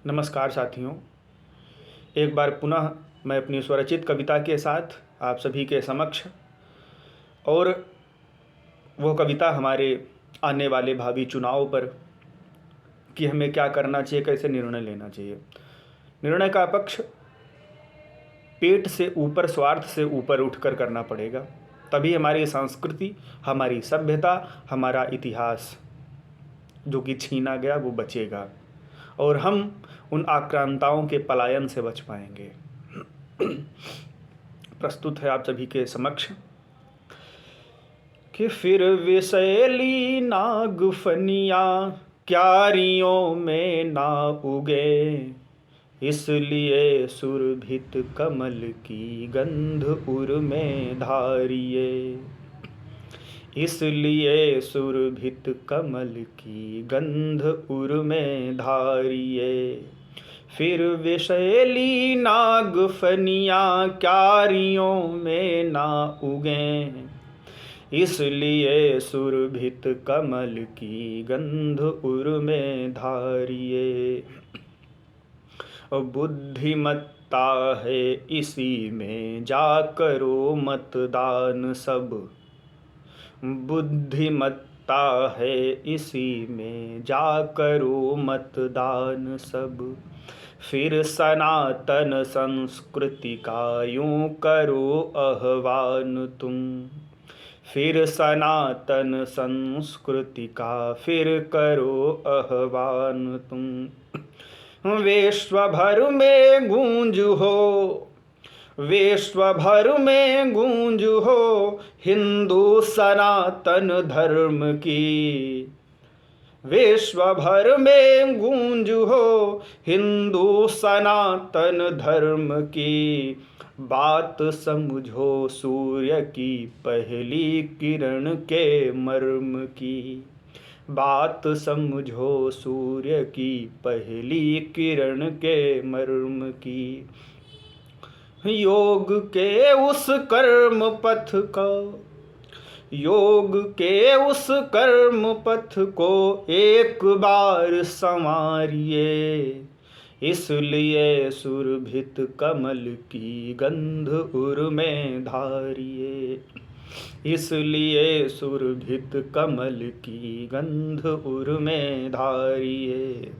नमस्कार साथियों, एक बार पुनः मैं अपनी स्वरचित कविता के साथ आप सभी के समक्ष। और वो कविता हमारे आने वाले भावी चुनाव पर कि हमें क्या करना चाहिए, कैसे निर्णय लेना चाहिए। निर्णय का पक्ष पेट से ऊपर, स्वार्थ से ऊपर उठकर करना पड़ेगा, तभी हमारी संस्कृति, हमारी सभ्यता, हमारा इतिहास जो कि छीना गया वो बचेगा और हम उन आक्रांताओं के पलायन से बच पाएंगे। प्रस्तुत है आप सभी के समक्ष कि फिर विषैली नागफनिया क्यारियों में ना उगे, इसलिए सुरभित कमल की गंध उर में धारिये। इसलिए सुरभित कमल की गंध उर में धारिये। फिर विषैली नागफनिया क्यारियों में ना उगें, इसलिए सुरभित कमल की गंध उर में धारिये। बुद्धिमत्ता है इसी में जा करो मतदान सब, बुद्धिमत्ता है इसी में जा करो मतदान सब। फिर सनातन संस्कृति का यूं करो आह्वान तुम, फिर सनातन संस्कृति का फिर करो आह्वान तुम। विश्व भर में गूंज हो, विश्व भर में गूंज हो हिंदू सनातन धर्म की। विश्व भर में गूंज हो हिंदू सनातन धर्म की। बात समझो सूर्य की पहली किरण के मर्म की। बात समझो सूर्य की पहली किरण के मर्म की। योग के उस कर्म पथ को, योग के उस कर्म पथ को एक बार संवारिये। इसलिए सुरभित कमल की गंध उर में धारिये। इसलिए सुरभित कमल की गंध उर में धारिये।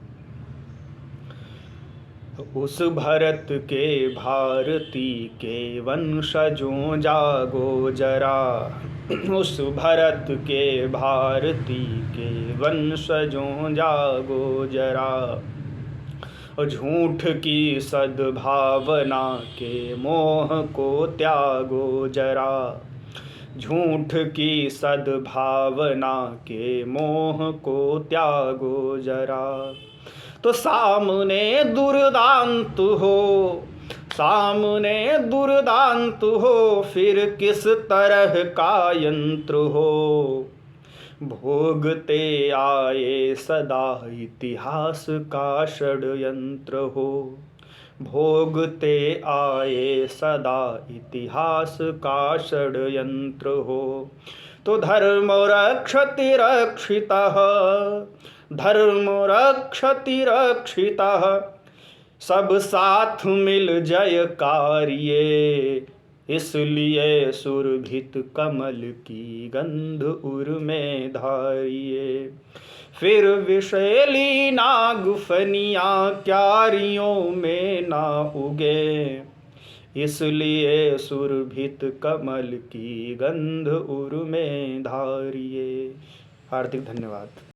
उस भरत के भारती के वंशजों जागो जरा, उस भरत के भारती के वंशजों जागो जरा। झूठ की सद्भावना के मोह को त्यागो जरा, झूठ की सद्भावना के मोह को त्यागो जरा। तो सामने दुर्दांत हो, सामने दुर्दांत हो फिर किस तरह का यंत्र हो। भोगते आए सदा इतिहास का षड्यंत्र हो, भोगते आए सदा इतिहास का षड्यंत्र हो। तो धर्म रक्षति रक्षितः, धर्म रक्षति रक्षितः, सब साथ मिल जयकारिये। इसलिए सुरभित कमल की गंध उर में धारिये। फिर विषैली नागफनिया क्यारियों में ना उगे, इसलिए सुरभित कमल की गंध उर में धारिये। हार्दिक धन्यवाद।